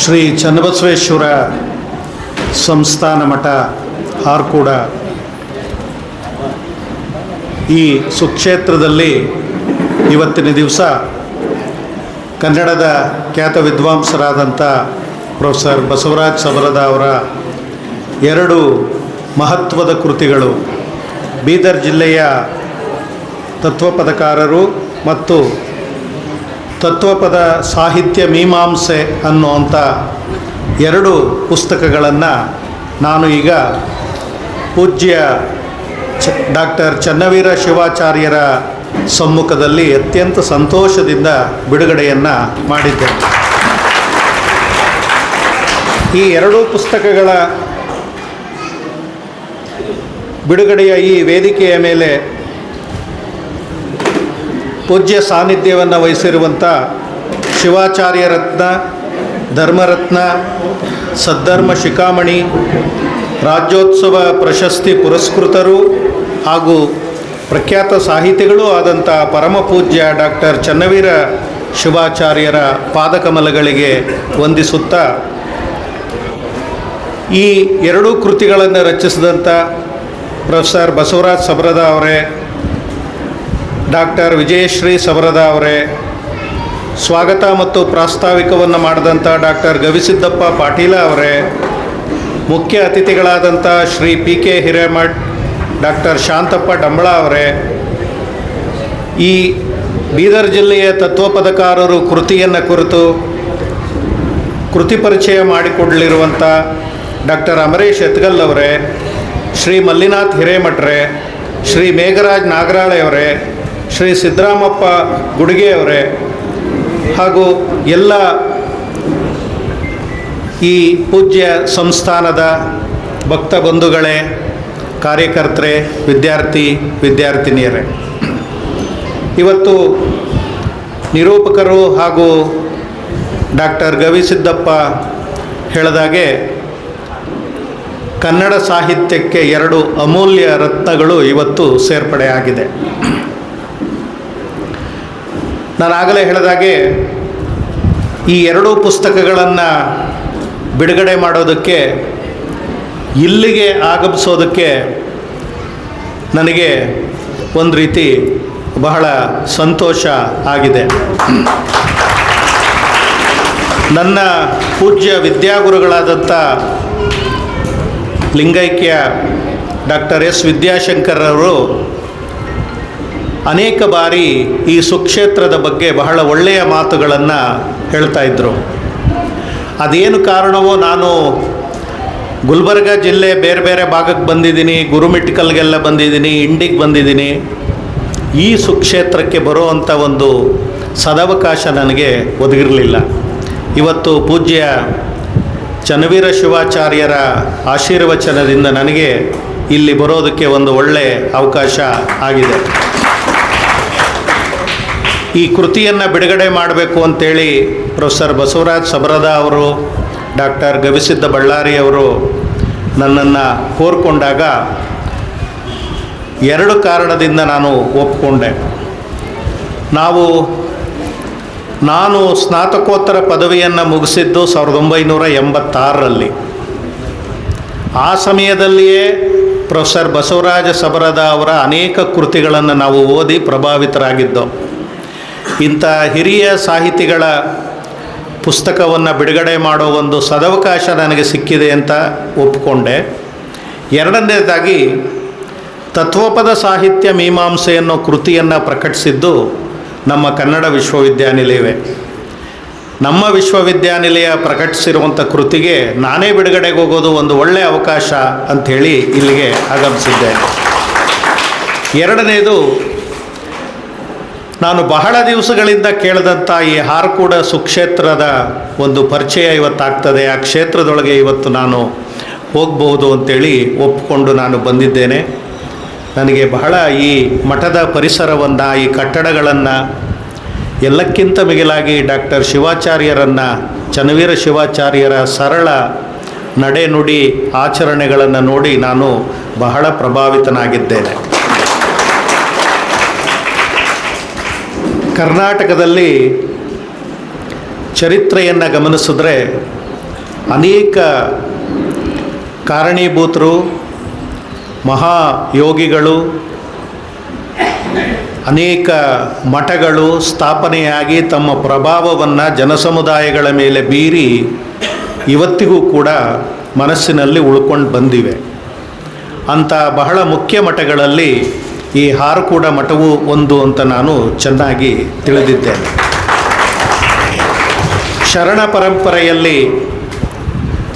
ಶ್ರೀ ಚನ್ನಬಸವೇಶ್ವರ ಸಂಸ್ಥಾನ ಮಠ ಹಾರ್ಕೂಡ ಈ ಸುಕ್ಷೇತ್ರದಲ್ಲಿ ಇವತ್ತಿನ ದಿವಸ ಕನ್ನಡದ ಖ್ಯಾತ ವಿದ್ವಾಂಸರಾದಂಥ ಪ್ರೊಫೆಸರ್ ಬಸವರಾಜ ಸಬರದ ಅವರ ಎರಡು ಮಹತ್ವದ ಕೃತಿಗಳು, ಬೀದರ್ ಜಿಲ್ಲೆಯ ತತ್ವಪದಕಾರರು ಮತ್ತು ತತ್ವಪದ ಸಾಹಿತ್ಯ ಮೀಮಾಂಸೆ ಅನ್ನುವಂಥ ಎರಡು ಪುಸ್ತಕಗಳನ್ನು ನಾನು ಈಗ ಪೂಜ್ಯ ಡಾಕ್ಟರ್ ಚನ್ನವೀರ ಶಿವಾಚಾರ್ಯರ ಸಮ್ಮುಖದಲ್ಲಿ ಅತ್ಯಂತ ಸಂತೋಷದಿಂದ ಬಿಡುಗಡೆಯನ್ನು ಮಾಡಿದ್ದೇನೆ. ಈ ಎರಡೂ ಪುಸ್ತಕಗಳ ಬಿಡುಗಡೆಯ ಈ ವೇದಿಕೆಯ ಮೇಲೆ ಪೂಜ್ಯ ಸಾನ್ನಿಧ್ಯವನ್ನು ವಹಿಸಿರುವಂಥ ಶಿವಾಚಾರ್ಯ ರತ್ನ, ಧರ್ಮರತ್ನ, ಸದ್ಧರ್ಮ ಶಿಖಾಮಣಿ, ರಾಜ್ಯೋತ್ಸವ ಪ್ರಶಸ್ತಿ ಪುರಸ್ಕೃತರು ಹಾಗೂ ಪ್ರಖ್ಯಾತ ಸಾಹಿತಿಗಳೂ ಆದಂಥ ಪರಮ ಪೂಜ್ಯ ಡಾಕ್ಟರ್ ಚನ್ನವೀರ ಶಿವಾಚಾರ್ಯರ ಪಾದಕಮಲಗಳಿಗೆ ವಂದಿಸುತ್ತಾ, ಈ ಎರಡೂ ಕೃತಿಗಳನ್ನು ರಚಿಸಿದಂಥ ಪ್ರೊಫೆಸರ್ ಬಸವರಾಜ ಸಬರದ ಅವರೇ, ಡಾಕ್ಟರ್ ವಿಜಯಶ್ರೀ ಸಬರದ ಅವರೇ, ಸ್ವಾಗತ ಮತ್ತು ಪ್ರಾಸ್ತಾವಿಕವನ್ನು ಮಾಡಿದಂಥ ಡಾಕ್ಟರ್ ಗವಿಸಿದ್ದಪ್ಪ ಪಾಟೀಲ ಅವರೇ, ಮುಖ್ಯ ಅತಿಥಿಗಳಾದಂಥ ಶ್ರೀ ಪಿ.ಕೆ. ಹಿರೇಮಠ್, ಡಾಕ್ಟರ್ ಶಾಂತಪ್ಪ ಡಂಬಳ ಅವರೇ, ಈ ಬೀದರ್ ಜಿಲ್ಲೆಯ ತತ್ವಪದಕಾರರು ಕೃತಿಯನ್ನು ಕುರಿತು ಕೃತಿ ಪರಿಚಯ ಮಾಡಿಕೊಡಲಿರುವಂಥ ಡಾಕ್ಟರ್ ಅಮರೇಶ್ ಎತ್ಗಲ್ ಅವರೇ, ಶ್ರೀ ಮಲ್ಲಿನಾಥ್ ಹಿರೇಮಠ್ರೆ, ಶ್ರೀ ಮೇಘರಾಜ್ ನಾಗರಾಳೆ ಅವರೇ, ಶ್ರೀ ಸಿದ್ದರಾಮಪ್ಪ ಗುಡಿಗೆ ಅವರೇ ಹಾಗೂ ಎಲ್ಲ ಈ ಪೂಜ್ಯ ಸಂಸ್ಥಾನದ ಭಕ್ತ ಬಂಧುಗಳೇ, ಕಾರ್ಯಕರ್ತರೇ, ವಿದ್ಯಾರ್ಥಿನಿಯರೇ, ಇವತ್ತು ನಿರೂಪಕರು ಹಾಗೂ ಡಾಕ್ಟರ್ ಗವಿಸಿದ್ದಪ್ಪ ಹೇಳಿದಾಗೆ ಕನ್ನಡ ಸಾಹಿತ್ಯಕ್ಕೆ ಎರಡು ಅಮೂಲ್ಯ ರತ್ನಗಳು ಇವತ್ತು ಸೇರ್ಪಡೆಯಾಗಿದೆ. ನಾನಾಗಲೇ ಹೇಳಿದಾಗೆ ಈ ಎರಡೂ ಪುಸ್ತಕಗಳನ್ನು ಬಿಡುಗಡೆ ಮಾಡೋದಕ್ಕೆ, ಇಲ್ಲಿಗೆ ಆಗಮಿಸೋದಕ್ಕೆ ನನಗೆ ಒಂದು ರೀತಿ ಬಹಳ ಸಂತೋಷ ಆಗಿದೆ. ನನ್ನ ಪೂಜ್ಯ ವಿದ್ಯಾಗುರುಗಳಾದಂಥ ಲಿಂಗೈಕ್ಯ ಡಾಕ್ಟರ್ ಎಸ್ ವಿದ್ಯಾಶಂಕರವರು ಅನೇಕ ಬಾರಿ ಈ ಸುಕ್ಷೇತ್ರದ ಬಗ್ಗೆ ಬಹಳ ಒಳ್ಳೆಯ ಮಾತುಗಳನ್ನು ಹೇಳ್ತಾ ಇದ್ದರು. ಅದೇನು ಕಾರಣವೋ, ನಾನು ಗುಲ್ಬರ್ಗ ಜಿಲ್ಲೆ ಬೇರೆ ಬೇರೆ ಭಾಗಕ್ಕೆ ಬಂದಿದ್ದೀನಿ, ಗುರುಮಿಟ್ಕಲ್ಗೆಲ್ಲ ಬಂದಿದ್ದೀನಿ, ಇಂಡಿಗೆ ಬಂದಿದ್ದೀನಿ. ಈ ಸುಕ್ಷೇತ್ರಕ್ಕೆ ಬರುವಂಥ ಒಂದು ಸದವಕಾಶ ನನಗೆ ಒದಗಿರಲಿಲ್ಲ. ಇವತ್ತು ಪೂಜ್ಯ ಚನ್ನವೀರ ಶಿವಾಚಾರ್ಯರ ಆಶೀರ್ವಚನದಿಂದ ನನಗೆ ಇಲ್ಲಿ ಬರೋದಕ್ಕೆ ಒಂದು ಒಳ್ಳೆಯ ಅವಕಾಶ ಆಗಿದೆ. ಈ ಕೃತಿಯನ್ನು ಬಿಡುಗಡೆ ಮಾಡಬೇಕು ಅಂತೇಳಿ ಪ್ರೊಫೆಸರ್ ಬಸವರಾಜ ಸಬರದ ಅವರು, ಡಾಕ್ಟರ್ ಗವಿಸಿದ್ದ ಬಳ್ಳಾರಿ ಅವರು ನನ್ನನ್ನು ಕೋರಿಕೊಂಡಾಗ ಎರಡು ಕಾರಣದಿಂದ ನಾನು ಒಪ್ಪಿಕೊಂಡೆ. ನಾನು ಸ್ನಾತಕೋತ್ತರ ಪದವಿಯನ್ನು ಮುಗಿಸಿದ್ದು 1986ರಲ್ಲಿ. ಆ ಸಮಯದಲ್ಲಿಯೇ ಪ್ರೊಫೆಸರ್ ಬಸವರಾಜ ಸಬರದ ಅವರ ಅನೇಕ ಕೃತಿಗಳನ್ನು ನಾವು ಓದಿ ಪ್ರಭಾವಿತರಾಗಿದ್ದೋ. ಇಂಥ ಹಿರಿಯ ಸಾಹಿತಿಗಳ ಪುಸ್ತಕವನ್ನು ಬಿಡುಗಡೆ ಮಾಡೋ ಒಂದು ಸದವಕಾಶ ನನಗೆ ಸಿಕ್ಕಿದೆ ಅಂತ ಒಪ್ಪಿಕೊಂಡೆ. ಎರಡನೇದಾಗಿ ತತ್ವಪದ ಸಾಹಿತ್ಯ ಮೀಮಾಂಸೆ ಅನ್ನೋ ಕೃತಿಯನ್ನು ಪ್ರಕಟಿಸಿದ್ದು ನಮ್ಮ ಕನ್ನಡ ವಿಶ್ವವಿದ್ಯಾನಿಲಯವೇ. ನಮ್ಮ ವಿಶ್ವವಿದ್ಯಾನಿಲಯ ಪ್ರಕಟಿಸಿರುವಂಥ ಕೃತಿಗೆ ನಾನೇ ಬಿಡುಗಡೆಗೆ ಹೋಗೋದು ಒಂದು ಒಳ್ಳೆಯ ಅವಕಾಶ ಅಂಥೇಳಿ ಇಲ್ಲಿಗೆ ಆಗಮಿಸಿದ್ದೇನೆ. ಎರಡನೇದು, ನಾನು ಬಹಳ ದಿವಸಗಳಿಂದ ಕೇಳಿದಂಥ ಈ ಹಾರ್ಕೂಡ ಸುಕ್ಷೇತ್ರದ ಒಂದು ಪರಿಚಯ ಇವತ್ತಾಗ್ತದೆ, ಆ ಕ್ಷೇತ್ರದೊಳಗೆ ಇವತ್ತು ನಾನು ಹೋಗ್ಬೋದು ಅಂತೇಳಿ ಒಪ್ಪಿಕೊಂಡು ನಾನು ಬಂದಿದ್ದೇನೆ. ನನಗೆ ಬಹಳ ಈ ಮಠದ ಪರಿಸರವನ್ನು, ಈ ಕಟ್ಟಡಗಳನ್ನು, ಎಲ್ಲಕ್ಕಿಂತ ಮಿಗಿಲಾಗಿ ಡಾಕ್ಟರ್ ಶಿವಾಚಾರ್ಯರನ್ನು, ಚನ್ನವೀರ ಶಿವಾಚಾರ್ಯರ ಸರಳ ನಡೆನುಡಿ ಆಚರಣೆಗಳನ್ನು ನೋಡಿ ನಾನು ಬಹಳ ಪ್ರಭಾವಿತನಾಗಿದ್ದೇನೆ. ಕರ್ನಾಟಕದಲ್ಲಿ ಚರಿತ್ರೆಯನ್ನು ಗಮನಿಸಿದ್ರೆ ಅನೇಕ ಕಾರಣೀಭೂತರು, ಮಹಾಯೋಗಿಗಳು, ಅನೇಕ ಮಠಗಳು ಸ್ಥಾಪನೆಯಾಗಿ ತಮ್ಮ ಪ್ರಭಾವವನ್ನು ಜನಸಮುದಾಯಗಳ ಮೇಲೆ ಬೀರಿ ಇವತ್ತಿಗೂ ಕೂಡ ಮನಸ್ಸಿನಲ್ಲಿ ಉಳ್ಕೊಂಡು ಬಂದಿವೆ. ಅಂಥ ಬಹಳ ಮುಖ್ಯ ಮಠಗಳಲ್ಲಿ ಈ ಹಾರಕೂಡ ಮಠವು ಒಂದು ಅಂತ ನಾನು ಚೆನ್ನಾಗಿ ತಿಳಿದಿದ್ದೇನೆ. ಶರಣ ಪರಂಪರೆಯಲ್ಲಿ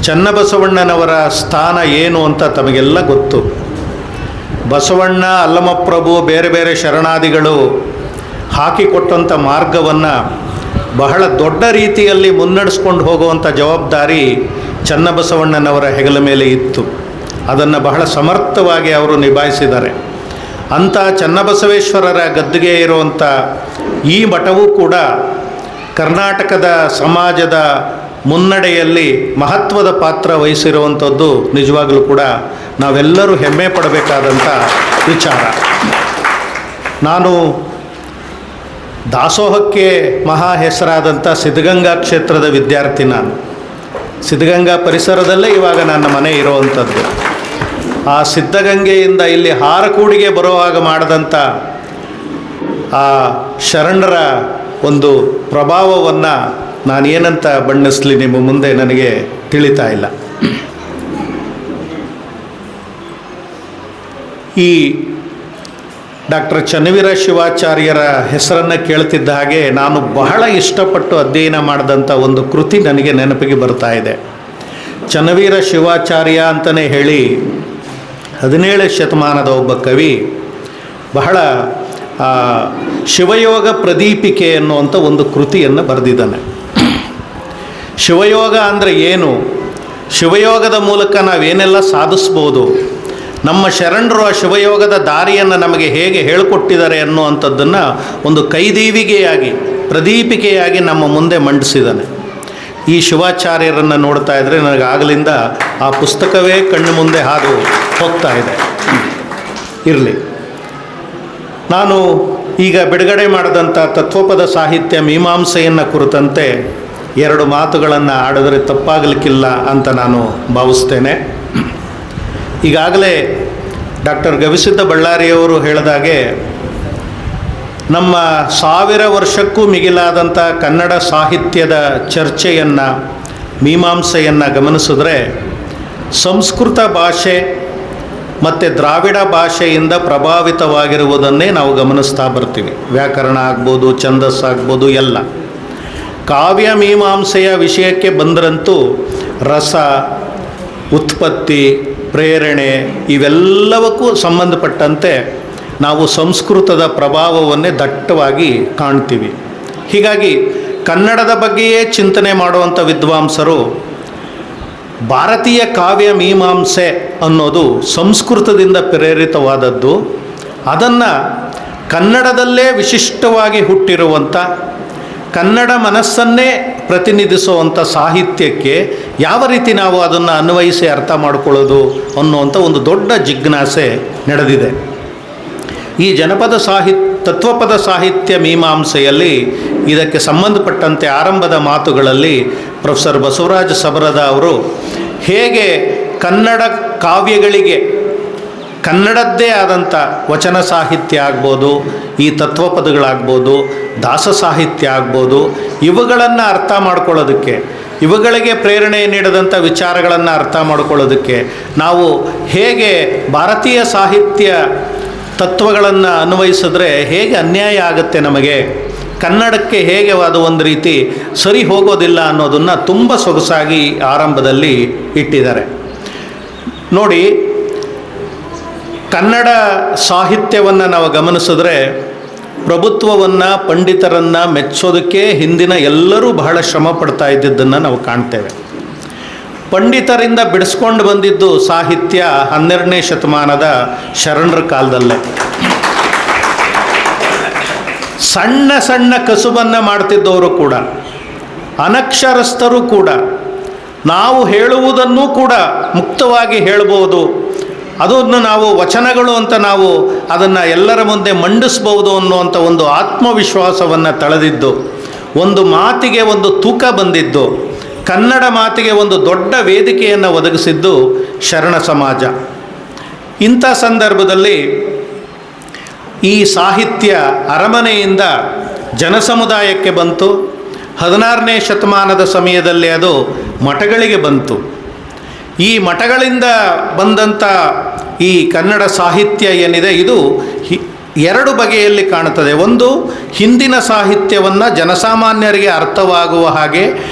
ಚನ್ನಬಸವಣ್ಣನವರ ಸ್ಥಾನ ಏನು ಅಂತ ತಮಗೆಲ್ಲ ಗೊತ್ತು. ಬಸವಣ್ಣ, ಅಲ್ಲಮಪ್ರಭು, ಬೇರೆ ಬೇರೆ ಶರಣಾದಿಗಳು ಹಾಕಿಕೊಟ್ಟಂಥ ಮಾರ್ಗವನ್ನು ಬಹಳ ದೊಡ್ಡ ರೀತಿಯಲ್ಲಿ ಮುನ್ನಡೆಸ್ಕೊಂಡು ಹೋಗುವಂಥ ಜವಾಬ್ದಾರಿ ಚನ್ನಬಸವಣ್ಣನವರ ಹೆಗಲ ಮೇಲೆ ಇತ್ತು. ಅದನ್ನು ಬಹಳ ಸಮರ್ಥವಾಗಿ ಅವರು ನಿಭಾಯಿಸಿದ್ದಾರೆ. ಅಂಥ ಚನ್ನಬಸವೇಶ್ವರರ ಗದ್ದುಗೆ ಇರುವಂಥ ಈ ಮಠವೂ ಕೂಡ ಕರ್ನಾಟಕದ ಸಮಾಜದ ಮುನ್ನಡೆಯಲ್ಲಿ ಮಹತ್ವದ ಪಾತ್ರ ವಹಿಸಿರುವಂಥದ್ದು ನಿಜವಾಗಲೂ ಕೂಡ ನಾವೆಲ್ಲರೂ ಹೆಮ್ಮೆ ಪಡಬೇಕಾದಂಥ ವಿಚಾರ. ನಾನು ದಾಸೋಹಕ್ಕೆ ಮಹಾ ಹೆಸರಾದಂಥ ಸಿದ್ಧಗಂಗಾ ಕ್ಷೇತ್ರದ ವಿದ್ಯಾರ್ಥಿ. ನಾನು ಸಿದ್ಧಗಂಗಾ ಪರಿಸರದಲ್ಲೇ ಇವಾಗ ನನ್ನ ಮನೆ ಇರುವಂಥದ್ದು. ಆ ಸಿದ್ಧಗಂಗೆಯಿಂದ ಇಲ್ಲಿ ಹಾರಕೂಡಿಗೆ ಬರುವಾಗ ಮಾಡಿದಂಥ ಆ ಶರಣರ ಒಂದು ಪ್ರಭಾವವನ್ನು ನಾನೇನಂತ ಬಣ್ಣಿಸಲಿ ನಿಮ್ಮ ಮುಂದೆ ನನಗೆ ತಿಳಿತಾ ಇಲ್ಲ. ಈ ಡಾಕ್ಟರ್ ಚನ್ನವೀರ ಶಿವಾಚಾರ್ಯರ ಹೆಸರನ್ನು ಕೇಳ್ತಿದ್ದ ಹಾಗೆ ನಾನು ಬಹಳ ಇಷ್ಟಪಟ್ಟು ಅಧ್ಯಯನ ಮಾಡಿದಂಥ ಒಂದು ಕೃತಿ ನನಗೆ ನೆನಪಿಗೆ ಬರ್ತಾ ಇದೆ. ಚನ್ನವೀರ ಶಿವಾಚಾರ್ಯ ಅಂತಲೇ ಹೇಳಿ 17ನೇ ಶತಮಾನದ ಒಬ್ಬ ಕವಿ ಬಹಳ ಶಿವಯೋಗ ಪ್ರದೀಪಿಕೆ ಅನ್ನುವಂಥ ಒಂದು ಕೃತಿಯನ್ನು ಬರೆದಿದ್ದಾನೆ. ಶಿವಯೋಗ ಅಂದರೆ ಏನು, ಶಿವಯೋಗದ ಮೂಲಕ ನಾವೇನೆಲ್ಲ ಸಾಧಿಸ್ಬೋದು, ನಮ್ಮ ಶರಣರು ಆ ಶಿವಯೋಗದ ದಾರಿಯನ್ನು ನಮಗೆ ಹೇಗೆ ಹೇಳಿಕೊಟ್ಟಿದ್ದಾರೆ ಅನ್ನುವಂಥದ್ದನ್ನು ಒಂದು ಕೈದೀವಿಗೆಯಾಗಿ ಪ್ರದೀಪಿಕೆಯಾಗಿ ನಮ್ಮ ಮುಂದೆ ಮಂಡಿಸಿದ್ದಾನೆ. ಈ ಶಿವಾಚಾರ್ಯರನ್ನು ನೋಡ್ತಾ ಇದ್ದರೆ ನನಗೆ ಆಗಲಿಂದ ಆ ಪುಸ್ತಕವೇ ಕಣ್ಣು ಮುಂದೆ ಹಾದು ಹೋಗ್ತಾ ಇದೆ. ಇರಲಿ, ನಾನು ಈಗ ಬಿಡುಗಡೆ ಮಾಡಿದಂಥ ತತ್ವಪದ ಸಾಹಿತ್ಯ ಮೀಮಾಂಸೆಯನ್ನು ಕುರಿತಂತೆ 2 ಮಾತುಗಳನ್ನು ಆಡಿದರೆ ತಪ್ಪಾಗಲಿಕ್ಕಿಲ್ಲ ಅಂತ ನಾನು ಭಾವಿಸ್ತೇನೆ. ಈಗಾಗಲೇ ಡಾಕ್ಟರ್ ಗವಿಸಿದ್ದ ಬಳ್ಳಾರಿಯವರು ಹೇಳಿದಾಗೆ ನಮ್ಮ 1000 ವರ್ಷಕ್ಕೂ ಮಿಗಿಲಾದಂಥ ಕನ್ನಡ ಸಾಹಿತ್ಯದ ಚರ್ಚೆಯನ್ನು, ಮೀಮಾಂಸೆಯನ್ನು ಗಮನಿಸಿದ್ರೆ ಸಂಸ್ಕೃತ ಭಾಷೆ ಮತ್ತು ದ್ರಾವಿಡ ಭಾಷೆಯಿಂದ ಪ್ರಭಾವಿತವಾಗಿರುವುದನ್ನೇ ನಾವು ಗಮನಿಸ್ತಾ ಬರ್ತೀವಿ. ವ್ಯಾಕರಣ ಆಗ್ಬೋದು, ಛಂದಸ್ಸಾಗ್ಬೋದು, ಎಲ್ಲ. ಕಾವ್ಯ ಮೀಮಾಂಸೆಯ ವಿಷಯಕ್ಕೆ ಬಂದರಂತೂ ರಸ, ಉತ್ಪತ್ತಿ, ಪ್ರೇರಣೆ ಇವೆಲ್ಲವಕ್ಕೂ ಸಂಬಂಧಪಟ್ಟಂತೆ ನಾವು ಸಂಸ್ಕೃತದ ಪ್ರಭಾವವನ್ನೇ ದಟ್ಟವಾಗಿ ಕಾಣ್ತೀವಿ. ಹೀಗಾಗಿ ಕನ್ನಡದ ಬಗ್ಗೆಯೇ ಚಿಂತನೆ ಮಾಡುವಂಥ ವಿದ್ವಾಂಸರು ಭಾರತೀಯ ಕಾವ್ಯ ಮೀಮಾಂಸೆ ಅನ್ನೋದು ಸಂಸ್ಕೃತದಿಂದ ಪ್ರೇರಿತವಾದದ್ದು, ಅದನ್ನು ಕನ್ನಡದಲ್ಲೇ ವಿಶಿಷ್ಟವಾಗಿ ಹುಟ್ಟಿರುವಂಥ ಕನ್ನಡ ಮನಸ್ಸನ್ನೇ ಪ್ರತಿನಿಧಿಸುವಂಥ ಸಾಹಿತ್ಯಕ್ಕೆ ಯಾವ ರೀತಿ ನಾವು ಅದನ್ನು ಅನ್ವಯಿಸಿ ಅರ್ಥ ಮಾಡಿಕೊಳ್ಳೋದು ಅನ್ನುವಂಥ ಒಂದು ದೊಡ್ಡ ಜಿಜ್ಞಾಸೆ ನಡೆದಿದೆ. ಈ ತತ್ವಪದ ಸಾಹಿತ್ಯ ಮೀಮಾಂಸೆಯಲ್ಲಿ ಇದಕ್ಕೆ ಸಂಬಂಧಪಟ್ಟಂತೆ ಆರಂಭದ ಮಾತುಗಳಲ್ಲಿ ಪ್ರೊಫೆಸರ್ ಬಸವರಾಜ ಸಬರದ ಅವರು ಹೇಗೆ ಕನ್ನಡ ಕಾವ್ಯಗಳಿಗೆ ಕನ್ನಡದ್ದೇ ಆದಂಥ ವಚನ ಸಾಹಿತ್ಯ ಆಗ್ಬೋದು, ಈ ತತ್ವಪದಗಳಾಗ್ಬೋದು, ದಾಸ ಸಾಹಿತ್ಯ ಆಗ್ಬೋದು, ಇವುಗಳನ್ನು ಅರ್ಥ ಮಾಡ್ಕೊಳ್ಳೋದಕ್ಕೆ, ಇವುಗಳಿಗೆ ಪ್ರೇರಣೆ ನೀಡಿದಂಥ ವಿಚಾರಗಳನ್ನು ಅರ್ಥ ಮಾಡ್ಕೊಳ್ಳೋದಕ್ಕೆ ನಾವು ಹೇಗೆ ಭಾರತೀಯ ಸಾಹಿತ್ಯ ತತ್ವಗಳನ್ನು ಅನ್ವಯಿಸಿದ್ರೆ ಹೇಗೆ ಅನ್ಯಾಯ ಆಗುತ್ತೆ, ನಮಗೆ ಕನ್ನಡಕ್ಕೆ ಹೇಗೆ ಅದು ಒಂದು ರೀತಿ ಸರಿ ಹೋಗೋದಿಲ್ಲ ಅನ್ನೋದನ್ನು ತುಂಬ ಸೊಗಸಾಗಿ ಆರಂಭದಲ್ಲಿ ಇಟ್ಟಿದ್ದಾರೆ. ನೋಡಿ, ಕನ್ನಡ ಸಾಹಿತ್ಯವನ್ನು ನಾವು ಗಮನಿಸಿದ್ರೆ ಪ್ರಭುತ್ವವನ್ನು, ಪಂಡಿತರನ್ನು ಮೆಚ್ಚೋದಕ್ಕೆ ಹಿಂದಿನ ಎಲ್ಲರೂ ಬಹಳ ಶ್ರಮ ಪಡ್ತಾ ಇದ್ದಿದ್ದನ್ನು ನಾವು ಕಾಣ್ತೇವೆ. ಪಂಡಿತರಿಂದ ಬಿಡಿಸ್ಕೊಂಡು ಬಂದಿದ್ದು ಸಾಹಿತ್ಯ 12ನೇ ಶತಮಾನದ ಶರಣರ ಕಾಲದಲ್ಲೇ. ಸಣ್ಣ ಸಣ್ಣ ಕಸುಬನ್ನು ಮಾಡ್ತಿದ್ದವರು ಕೂಡ, ಅನಕ್ಷರಸ್ಥರು ಕೂಡ ನಾವು ಹೇಳುವುದನ್ನು ಕೂಡ ಮುಕ್ತವಾಗಿ ಹೇಳ್ಬೋದು, ಅದನ್ನು ನಾವು ವಚನಗಳು ಅಂತ ನಾವು ಅದನ್ನು ಎಲ್ಲರ ಮುಂದೆ ಮಂಡಿಸ್ಬೋದು ಅನ್ನುವಂಥ ಒಂದು ಆತ್ಮವಿಶ್ವಾಸವನ್ನು ತಳೆದಿದ್ದು, ಒಂದು ಮಾತಿಗೆ ಒಂದು ತೂಕ ಬಂದಿದ್ದು, ಕನ್ನಡ ಮಾತಿಗೆ ಒಂದು ದೊಡ್ಡ ವೇದಿಕೆಯನ್ನು ಒದಗಿಸಿದ್ದು ಶರಣ ಸಮಾಜ. ಇಂಥ ಸಂದರ್ಭದಲ್ಲಿ ಈ ಸಾಹಿತ್ಯ ಅರಮನೆಯಿಂದ ಜನಸಮುದಾಯಕ್ಕೆ ಬಂತು. 16ನೇ ಶತಮಾನದ ಸಮಯದಲ್ಲಿ ಅದು ಮಠಗಳಿಗೆ ಬಂತು. ಈ ಮಠಗಳಿಂದ ಬಂದಂಥ ಈ ಕನ್ನಡ ಸಾಹಿತ್ಯ ಏನಿದೆ ಇದು ಎರಡು ಬಗೆಯಲ್ಲಿ ಕಾಣುತ್ತದೆ. ಒಂದು, ಹಿಂದಿನ ಸಾಹಿತ್ಯವನ್ನು ಜನಸಾಮಾನ್ಯರಿಗೆ ಅರ್ಥವಾಗುವ ಹಾಗೆ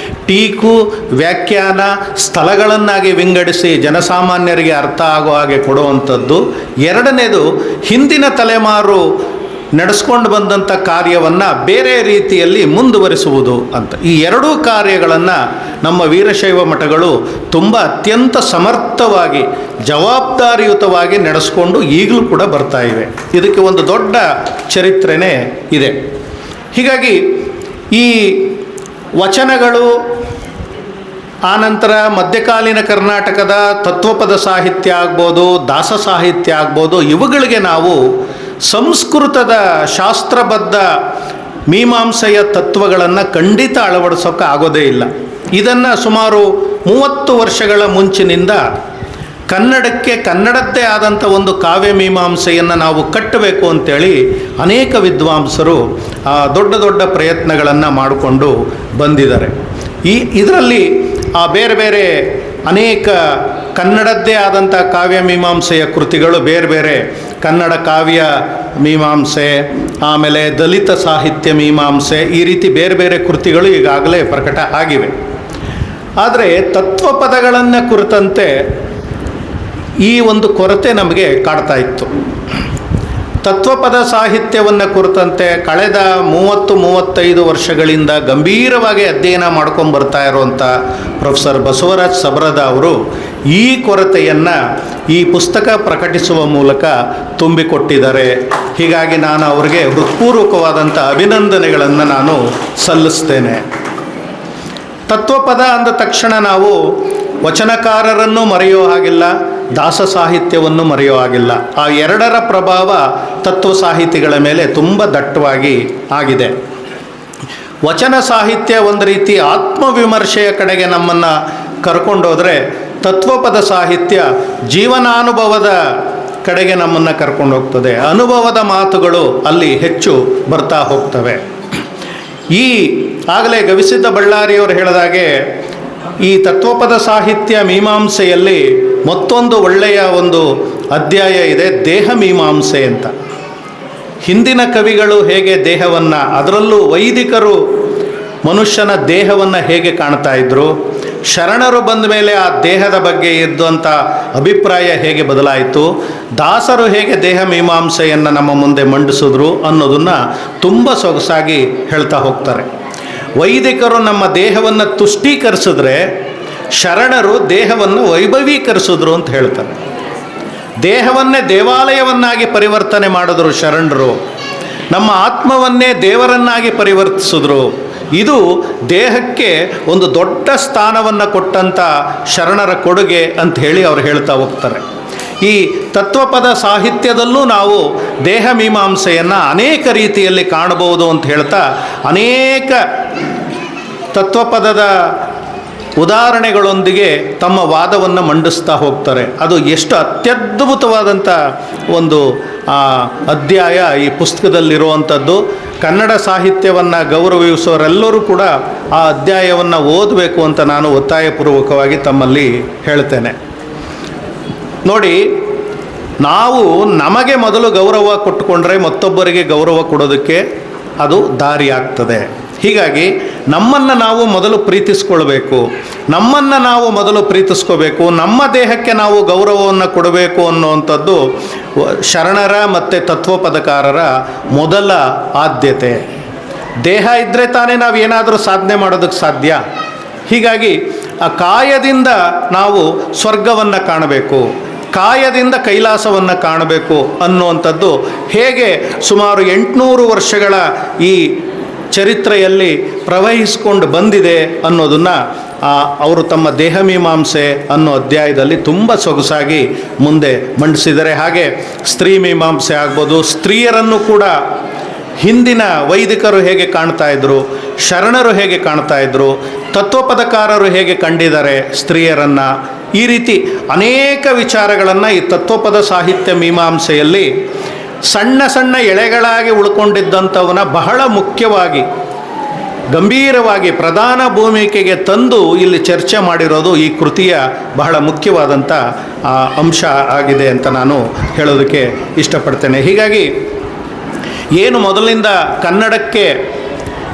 ಟೀಕು, ವ್ಯಾಖ್ಯಾನ, ಸ್ಥಳಗಳನ್ನಾಗಿ ವಿಂಗಡಿಸಿ ಜನಸಾಮಾನ್ಯರಿಗೆ ಅರ್ಥ ಆಗುವ ಹಾಗೆ ಕೊಡುವಂಥದ್ದು. ಎರಡನೇದು, ಹಿಂದಿನ ತಲೆಮಾರು ನಡೆಸ್ಕೊಂಡು ಬಂದಂಥ ಕಾರ್ಯವನ್ನು ಬೇರೆ ರೀತಿಯಲ್ಲಿ ಮುಂದುವರಿಸುವುದು ಅಂತ. ಈ ಎರಡೂ ಕಾರ್ಯಗಳನ್ನು ನಮ್ಮ ವೀರಶೈವ ಮಠಗಳು ತುಂಬ ಅತ್ಯಂತ ಸಮರ್ಥವಾಗಿ, ಜವಾಬ್ದಾರಿಯುತವಾಗಿ ನಡೆಸ್ಕೊಂಡು ಈಗಲೂ ಕೂಡ ಬರ್ತಾ ಇವೆ. ಇದಕ್ಕೆ ಒಂದು ದೊಡ್ಡ ಚರಿತ್ರೆನೇ ಇದೆ. ಹೀಗಾಗಿ ಈ ವಚನಗಳು, ಆನಂತರ ಮಧ್ಯಕಾಲೀನ ಕರ್ನಾಟಕದ ತತ್ವಪದ ಸಾಹಿತ್ಯ ಆಗ್ಬೋದು, ದಾಸ ಸಾಹಿತ್ಯ ಆಗ್ಬೋದು, ಇವುಗಳಿಗೆ ನಾವು ಸಂಸ್ಕೃತದ ಶಾಸ್ತ್ರಬದ್ಧ ಮೀಮಾಂಸೆಯ ತತ್ವಗಳನ್ನು ಖಂಡಿತ ಅಳವಡಿಸೋಕೆ ಆಗೋದೇ ಇಲ್ಲ. ಇದನ್ನು ಸುಮಾರು 30 ವರ್ಷಗಳ ಮುಂಚಿನಿಂದ ಕನ್ನಡಕ್ಕೆ ಕನ್ನಡದ್ದೇ ಆದಂಥ ಒಂದು ಕಾವ್ಯ ಮೀಮಾಂಸೆಯನ್ನು ನಾವು ಕಟ್ಟಬೇಕು ಅಂತೇಳಿ ಅನೇಕ ವಿದ್ವಾಂಸರು ದೊಡ್ಡ ದೊಡ್ಡ ಪ್ರಯತ್ನಗಳನ್ನು ಮಾಡಿಕೊಂಡು ಬಂದಿದ್ದಾರೆ. ಇದರಲ್ಲಿ ಬೇರೆ ಬೇರೆ ಅನೇಕ ಕನ್ನಡದ್ದೇ ಆದಂಥ ಕಾವ್ಯ ಮೀಮಾಂಸೆಯ ಕೃತಿಗಳು ಬೇರೆ ಬೇರೆ, ಕನ್ನಡ ಕಾವ್ಯ ಮೀಮಾಂಸೆ, ಆಮೇಲೆ ದಲಿತ ಸಾಹಿತ್ಯ ಮೀಮಾಂಸೆ, ಈ ರೀತಿ ಬೇರೆ ಬೇರೆ ಕೃತಿಗಳು ಈಗಾಗಲೇ ಪ್ರಕಟ ಆಗಿವೆ. ಆದರೆ ತತ್ವಪದಗಳನ್ನು ಕುರಿತಂತೆ ಈ ಒಂದು ಕೊರತೆ ನಮಗೆ ಕಾಡ್ತಾ ಇತ್ತು. ತತ್ವಪದ ಸಾಹಿತ್ಯವನ್ನು ಕುರಿತಂತೆ ಕಳೆದ 30-35 ವರ್ಷಗಳಿಂದ ಗಂಭೀರವಾಗಿ ಅಧ್ಯಯನ ಮಾಡ್ಕೊಂಡು ಬರ್ತಾ ಇರುವಂಥ ಪ್ರೊಫೆಸರ್ ಬಸವರಾಜ್ ಸಬ್ರದ ಅವರು ಈ ಕೊರತೆಯನ್ನು ಈ ಪುಸ್ತಕ ಪ್ರಕಟಿಸುವ ಮೂಲಕ ತುಂಬಿಕೊಟ್ಟಿದ್ದಾರೆ. ಹೀಗಾಗಿ ನಾನು ಅವರಿಗೆ ಹೃತ್ಪೂರ್ವಕವಾದಂಥ ಅಭಿನಂದನೆಗಳನ್ನು ನಾನು ಸಲ್ಲಿಸ್ತೇನೆ. ತತ್ವಪದ ಅಂದ ತಕ್ಷಣ ನಾವು ವಚನಕಾರರನ್ನು ಮರೆಯೋ ಹಾಗಿಲ್ಲ, ದಾಸ ಸಾಹಿತ್ಯವನ್ನು ಮರೆಯೋ ಹಾಗಿಲ್ಲ. ಆ ಎರಡರ ಪ್ರಭಾವ ತತ್ವ ಸಾಹಿತಿಗಳ ಮೇಲೆ ತುಂಬ ದಟ್ಟವಾಗಿ ಆಗಿದೆ. ವಚನ ಸಾಹಿತ್ಯ ಒಂದು ರೀತಿ ಆತ್ಮವಿಮರ್ಶೆಯ ಕಡೆಗೆ ನಮ್ಮನ್ನು ಕರ್ಕೊಂಡೋದ್ರೆ, ತತ್ವಪದ ಸಾಹಿತ್ಯ ಜೀವನಾನುಭವದ ಕಡೆಗೆ ನಮ್ಮನ್ನು ಕರ್ಕೊಂಡು ಹೋಗ್ತದೆ. ಅನುಭವದ ಮಾತುಗಳು ಅಲ್ಲಿ ಹೆಚ್ಚು ಬರ್ತಾ ಹೋಗ್ತವೆ. ಈ ಆಗಲೇ ಗವಿಸಿದ್ದ ಬಳ್ಳಾರಿಯವರು ಹೇಳಿದಾಗೆ ಈ ತತ್ವಪದ ಸಾಹಿತ್ಯ ಮೀಮಾಂಸೆಯಲ್ಲಿ ಮತ್ತೊಂದು ಒಳ್ಳೆಯ ಒಂದು ಅಧ್ಯಾಯ ಇದೆ, ದೇಹ ಮೀಮಾಂಸೆ ಅಂತ. ಹಿಂದಿನ ಕವಿಗಳು ಹೇಗೆ ದೇಹವನ್ನು, ಅದರಲ್ಲೂ ವೈದಿಕರು ಮನುಷ್ಯನ ದೇಹವನ್ನು ಹೇಗೆ ಕಾಣ್ತಾ ಇದ್ದರು, ಶರಣರು ಬಂದ ಮೇಲೆ ಆ ದೇಹದ ಬಗ್ಗೆ ಇದ್ದಂಥ ಅಭಿಪ್ರಾಯ ಹೇಗೆ ಬದಲಾಯಿತು, ದಾಸರು ಹೇಗೆ ದೇಹ ಮೀಮಾಂಸೆಯನ್ನು ನಮ್ಮ ಮುಂದೆ ಮಂಡಿಸಿದ್ರು ಅನ್ನೋದನ್ನು ತುಂಬ ಸೊಗಸಾಗಿ ಹೇಳ್ತಾ ಹೋಗ್ತಾರೆ. ವೈದಿಕರು ನಮ್ಮ ದೇಹವನ್ನು ತುಷ್ಟೀಕರಿಸಿದ್ರೆ, ಶರಣರು ದೇಹವನ್ನು ವೈಭವೀಕರಿಸಿದ್ರು ಅಂತ ಹೇಳ್ತಾರೆ. ದೇಹವನ್ನೇ ದೇವಾಲಯವನ್ನಾಗಿ ಪರಿವರ್ತನೆ ಮಾಡಿದ್ರು ಶರಣರು. ನಮ್ಮ ಆತ್ಮವನ್ನೇ ದೇವರನ್ನಾಗಿ ಪರಿವರ್ತಿಸಿದ್ರು. ಇದು ದೇಹಕ್ಕೆ ಒಂದು ದೊಡ್ಡ ಸ್ಥಾನವನ್ನು ಕೊಟ್ಟಂಥ ಶರಣರ ಕೊಡುಗೆ ಅಂತ ಹೇಳಿ ಅವರು ಹೇಳ್ತಾ ಹೋಗ್ತಾರೆ. ಈ ತತ್ವಪದ ಸಾಹಿತ್ಯದಲ್ಲೂ ನಾವು ದೇಹ ಮೀಮಾಂಸೆಯನ್ನು ಅನೇಕ ರೀತಿಯಲ್ಲಿ ಕಾಣಬಹುದು ಅಂತ ಹೇಳ್ತಾ ಅನೇಕ ತತ್ವಪದದ ಉದಾಹರಣೆಗಳೊಂದಿಗೆ ತಮ್ಮ ವಾದವನ್ನು ಮಂಡಿಸ್ತಾ ಹೋಗ್ತಾರೆ. ಅದು ಎಷ್ಟು ಅತ್ಯದ್ಭುತವಾದಂಥ ಒಂದು ಅಧ್ಯಾಯ ಈ ಪುಸ್ತಕದಲ್ಲಿರುವಂಥದ್ದು. ಕನ್ನಡ ಸಾಹಿತ್ಯವನ್ನು ಗೌರವಿಸುವವರೆಲ್ಲರೂ ಕೂಡ ಆ ಅಧ್ಯಾಯವನ್ನು ಓದಬೇಕು ಅಂತ ನಾನು ಒತ್ತಾಯಪೂರ್ವಕವಾಗಿ ತಮ್ಮಲ್ಲಿ ಹೇಳ್ತೇನೆ. ನೋಡಿ, ನಾವು ನಮಗೆ ಮೊದಲು ಗೌರವ ಕೊಟ್ಟುಕೊಂಡ್ರೆ ಮತ್ತೊಬ್ಬರಿಗೆ ಗೌರವ ಕೊಡೋದಕ್ಕೆ ಅದು ದಾರಿ ಆಗ್ತದೆ. ಹೀಗಾಗಿ ನಮ್ಮನ್ನು ನಾವು ಮೊದಲು ಪ್ರೀತಿಸ್ಕೊಳ್ಬೇಕು, ನಮ್ಮನ್ನು ನಾವು ಮೊದಲು ಪ್ರೀತಿಸ್ಕೋಬೇಕು, ನಮ್ಮ ದೇಹಕ್ಕೆ ನಾವು ಗೌರವವನ್ನು ಕೊಡಬೇಕು ಅನ್ನುವಂಥದ್ದು ಶರಣರ ಮತ್ತು ತತ್ವಪದಕಾರರ ಮೊದಲ ಆದ್ಯತೆ. ದೇಹ ಇದ್ದರೆ ತಾನೇ ನಾವು ಏನಾದರೂ ಸಾಧನೆ ಮಾಡೋದಕ್ಕೆ ಸಾಧ್ಯ. ಹೀಗಾಗಿ ಆ ಕಾಯದಿಂದ ನಾವು ಸ್ವರ್ಗವನ್ನು ಕಾಣಬೇಕು, ಕಾಯದಿಂದ ಕೈಲಾಸವನ್ನು ಕಾಣಬೇಕು ಅನ್ನುವಂಥದ್ದು ಹೇಗೆ ಸುಮಾರು 800 ವರ್ಷಗಳ ಈ ಚರಿತ್ರೆಯಲ್ಲಿ ಪ್ರವಹಿಸಿಕೊಂಡು ಬಂದಿದೆ ಅನ್ನೋದನ್ನು ಅವರು ತಮ್ಮ ದೇಹ ಮೀಮಾಂಸೆ ಅನ್ನೋ ಅಧ್ಯಾಯದಲ್ಲಿ ತುಂಬ ಸೊಗಸಾಗಿ ಮುಂದೆ ಮಂಡಿಸಿದ್ದಾರೆ. ಹಾಗೆ ಸ್ತ್ರೀ ಮೀಮಾಂಸೆ ಆಗ್ಬೋದು, ಸ್ತ್ರೀಯರನ್ನು ಕೂಡ ಹಿಂದಿನ ವೈದಿಕರು ಹೇಗೆ ಕಾಣ್ತಾ ಇದ್ದರು, ಶರಣರು ಹೇಗೆ ಕಾಣ್ತಾ ಇದ್ದರು, ತತ್ವಪದಕಾರರು ಹೇಗೆ ಕಂಡಿದ್ದಾರೆ ಸ್ತ್ರೀಯರನ್ನು, ಈ ರೀತಿ ಅನೇಕ ವಿಚಾರಗಳನ್ನು ಈ ತತ್ವಪದ ಸಾಹಿತ್ಯ ಮೀಮಾಂಸೆಯಲ್ಲಿ ಸಣ್ಣ ಸಣ್ಣ ಎಳೆಗಳಾಗಿ ಉಳ್ಕೊಂಡಿದ್ದಂಥವನ್ನ ಬಹಳ ಮುಖ್ಯವಾಗಿ ಗಂಭೀರವಾಗಿ ಪ್ರಧಾನ ಭೂಮಿಕೆಗೆ ತಂದು ಇಲ್ಲಿ ಚರ್ಚೆ ಮಾಡಿರೋದು ಈ ಕೃತಿಯ ಬಹಳ ಮುಖ್ಯವಾದಂಥ ಅಂಶ ಆಗಿದೆ ಅಂತ ನಾನು ಹೇಳೋದಕ್ಕೆ ಇಷ್ಟಪಡ್ತೇನೆ. ಹೀಗಾಗಿ ಏನು ಮೊದಲಿಂದ ಕನ್ನಡಕ್ಕೆ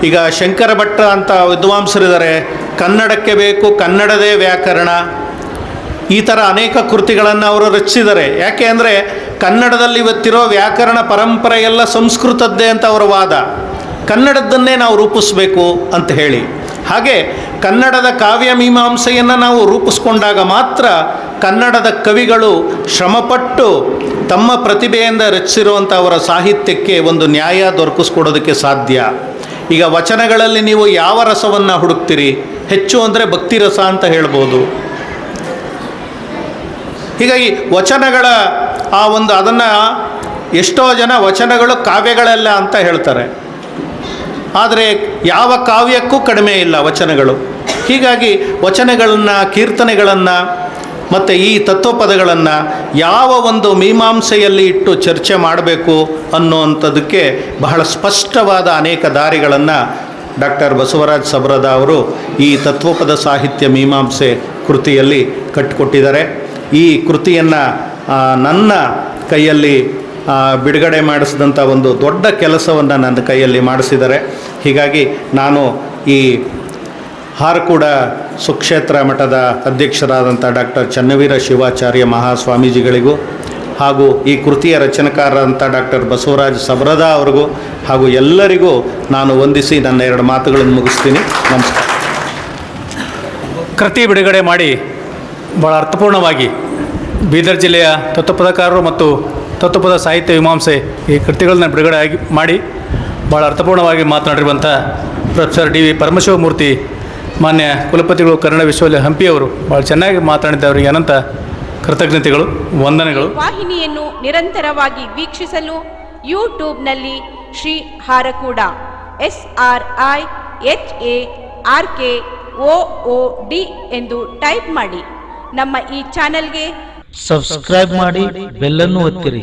ಈಗ ಶಂಕರ ಭಟ್ಟ ಅಂತ ವಿದ್ವಾಂಸರಿದ್ದಾರೆ, ಕನ್ನಡಕ್ಕೆ ಬೇಕು ಕನ್ನಡದೇ ವ್ಯಾಕರಣ, ಈ ಥರ ಅನೇಕ ಕೃತಿಗಳನ್ನು ಅವರು ರಚಿಸಿದ್ದಾರೆ. ಯಾಕೆ ಅಂದರೆ ಕನ್ನಡದಲ್ಲಿ ಇವತ್ತಿರೋ ವ್ಯಾಕರಣ ಪರಂಪರೆ ಎಲ್ಲ ಸಂಸ್ಕೃತದ್ದೇ ಅಂತ ಅವರ ವಾದ, ಕನ್ನಡದ್ದನ್ನೇ ನಾವು ರೂಪಿಸಬೇಕು ಅಂತ ಹೇಳಿ. ಹಾಗೆ ಕನ್ನಡದ ಕಾವ್ಯ ಮೀಮಾಂಸೆಯನ್ನು ನಾವು ರೂಪಿಸ್ಕೊಂಡಾಗ ಮಾತ್ರ ಕನ್ನಡದ ಕವಿಗಳು ಶ್ರಮಪಟ್ಟು ತಮ್ಮ ಪ್ರತಿಭೆಯಿಂದ ರಚಿಸಿರುವಂಥ ಅವರ ಸಾಹಿತ್ಯಕ್ಕೆ ಒಂದು ನ್ಯಾಯ ದೊರಕಿಸ್ಕೊಡೋದಕ್ಕೆ ಸಾಧ್ಯ. ಈಗ ವಚನಗಳಲ್ಲಿ ನೀವು ಯಾವ ರಸವನ್ನು ಹುಡುಕ್ತೀರಿ? ಹೆಚ್ಚು ಅಂದರೆ ಭಕ್ತಿ ರಸ ಅಂತ ಹೇಳ್ಬೋದು. ಹೀಗಾಗಿ ವಚನಗಳ ಅದನ್ನು ಎಷ್ಟೋ ಜನ ವಚನಗಳು ಕಾವ್ಯಗಳೆಲ್ಲ ಅಂತ ಹೇಳ್ತಾರೆ, ಆದರೆ ಯಾವ ಕಾವ್ಯಕ್ಕೂ ಕಡಿಮೆ ಇಲ್ಲ ವಚನಗಳು. ಹೀಗಾಗಿ ವಚನಗಳನ್ನು, ಕೀರ್ತನೆಗಳನ್ನು ಮತ್ತು ಈ ತತ್ವಪದಗಳನ್ನು ಯಾವ ಒಂದು ಮೀಮಾಂಸೆಯಲ್ಲಿ ಇಟ್ಟು ಚರ್ಚೆ ಮಾಡಬೇಕು ಅನ್ನುವಂಥದ್ದಕ್ಕೆ ಬಹಳ ಸ್ಪಷ್ಟವಾದ ಅನೇಕ ದಾರಿಗಳನ್ನು ಡಾಕ್ಟರ್ ಬಸವರಾಜ ಸಬ್ರದ ಅವರು ಈ ತತ್ವಪದ ಸಾಹಿತ್ಯ ಮೀಮಾಂಸೆ ಕೃತಿಯಲ್ಲಿ ಕಟ್ಟಿಕೊಟ್ಟಿದ್ದಾರೆ. ಈ ಕೃತಿಯನ್ನು ನನ್ನ ಕೈಯಲ್ಲಿ ಬಿಡುಗಡೆ ಮಾಡಿಸಿದಂಥ ಒಂದು ದೊಡ್ಡ ಕೆಲಸವನ್ನು ನನ್ನ ಕೈಯಲ್ಲಿ ಮಾಡಿಸಿದ್ದಾರೆ. ಹೀಗಾಗಿ ನಾನು ಈ ಹಾರಕೂಡ ಸುಕ್ಷೇತ್ರ ಮಠದ ಅಧ್ಯಕ್ಷರಾದಂಥ ಡಾಕ್ಟರ್ ಚನ್ನವೀರ ಶಿವಾಚಾರ್ಯ ಮಹಾಸ್ವಾಮೀಜಿಗಳಿಗೂ ಹಾಗೂ ಈ ಕೃತಿಯ ರಚನೆಕಾರರಂಥ ಡಾಕ್ಟರ್ ಬಸವರಾಜ ಸಬ್ರದ ಅವ್ರಿಗೂ ಹಾಗೂ ಎಲ್ಲರಿಗೂ ನಾನು ವಂದಿಸಿ ನನ್ನ 2 ಮಾತುಗಳನ್ನು ಮುಗಿಸ್ತೀನಿ. ನಮಸ್ಕಾರ. ಕೃತಿ ಬಿಡುಗಡೆ ಮಾಡಿ ಭಾಳ ಅರ್ಥಪೂರ್ಣವಾಗಿ ಬೀದರ್ ಜಿಲ್ಲೆಯ ತತ್ವಪದಕಾರರು ಮತ್ತು ತತ್ವಪದ ಸಾಹಿತ್ಯ ಮೀಮಾಂಸೆ ಈ ಕೃತಿಗಳನ್ನ ಬಿಡುಗಡೆ ಮಾಡಿ ಭಾಳ ಅರ್ಥಪೂರ್ಣವಾಗಿ ಮಾತನಾಡಿರುವಂಥ ಪ್ರೊಫೆಸರ್ ಡಿ ವಿ ಪರಮಶಿವಮೂರ್ತಿ ಮಾನ್ಯ ಕುಲಪತಿಗಳು ಕನ್ನಡ ವಿಶ್ವವಿದ್ಯಾಲಯ ಹಂಪಿಯವರು ಭಾಳ ಚೆನ್ನಾಗಿ ಮಾತನಾಡಿದ್ದವರಿಗೆ ಅನಂತ ಕೃತಜ್ಞತೆಗಳು, ವಂದನೆಗಳು. ವಾಹಿನಿಯನ್ನು ನಿರಂತರವಾಗಿ ವೀಕ್ಷಿಸಲು ಯೂಟ್ಯೂಬ್ನಲ್ಲಿ ಶ್ರೀ ಹಾರಕೂಡ SRIHARKOOD ಎಂದು ಟೈಪ್ ಮಾಡಿ. ನಮ್ಮ ಈ ಚಾನೆಲ್ಗೆ ಸಬ್ಸ್ಕ್ರೈಬ್ ಮಾಡಿ, ಬೆಲ್ಲನ್ನು ಒತ್ತಿರಿ.